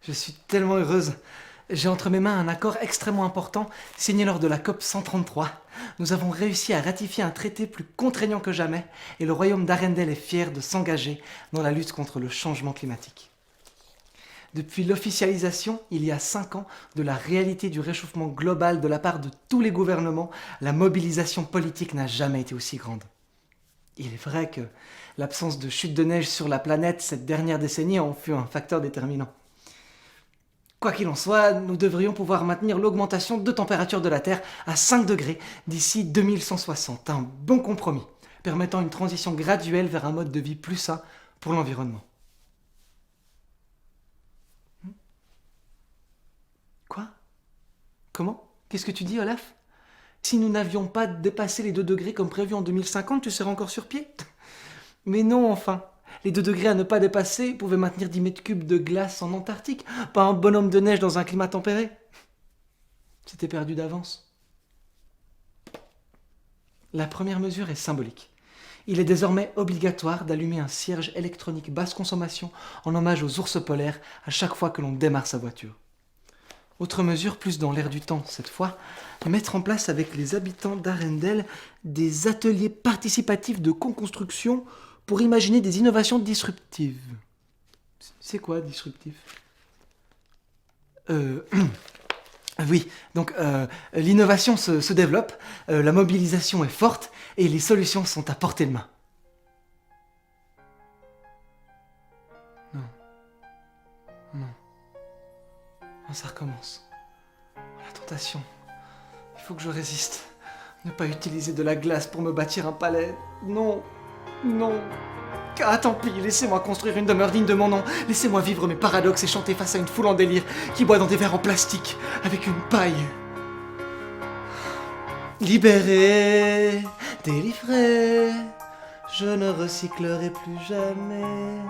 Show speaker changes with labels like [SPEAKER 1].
[SPEAKER 1] Je suis tellement heureuse. J'ai entre mes mains un accord extrêmement important signé lors de la COP 133. Nous avons réussi à ratifier un traité plus contraignant que jamais et le royaume d'Arendelle est fier de s'engager dans la lutte contre le changement climatique. Depuis l'officialisation, il y a 5 ans, de la réalité du réchauffement global de la part de tous les gouvernements, la mobilisation politique n'a jamais été aussi grande. Il est vrai que l'absence de chute de neige sur la planète cette dernière décennie en fut un facteur déterminant. Quoi qu'il en soit, nous devrions pouvoir maintenir l'augmentation de température de la Terre à 5 degrés d'ici 2160, un bon compromis, permettant une transition graduelle vers un mode de vie plus sain pour l'environnement. Quoi? Comment? Qu'est-ce que tu dis, Olaf? Si nous n'avions pas dépassé les 2 degrés comme prévu en 2050, tu serais encore sur pied? Mais non, enfin. Les 2 degrés à ne pas dépasser pouvaient maintenir 10 mètres cubes de glace en Antarctique, pas un bonhomme de neige dans un climat tempéré. C'était perdu d'avance. La première mesure est symbolique. Il est désormais obligatoire d'allumer un cierge électronique basse consommation en hommage aux ours polaires à chaque fois que l'on démarre sa voiture. Autre mesure, plus dans l'air du temps cette fois, mettre en place avec les habitants d'Arendelle des ateliers participatifs de co-construction pour imaginer des innovations disruptives. C'est quoi disruptif? Oui, donc l'innovation se développe, la mobilisation est forte et les solutions sont à portée de main. Non, non, non, ça recommence. La tentation, il faut que je résiste. Ne pas utiliser de la glace pour me bâtir un palais. Non, non. Ah, tant pis, laissez-moi construire une demeure digne de mon nom. Laissez-moi vivre mes paradoxes et chanter face à une foule en délire qui boit dans des verres en plastique avec une paille. Libéré, délivré, je ne recyclerai plus jamais.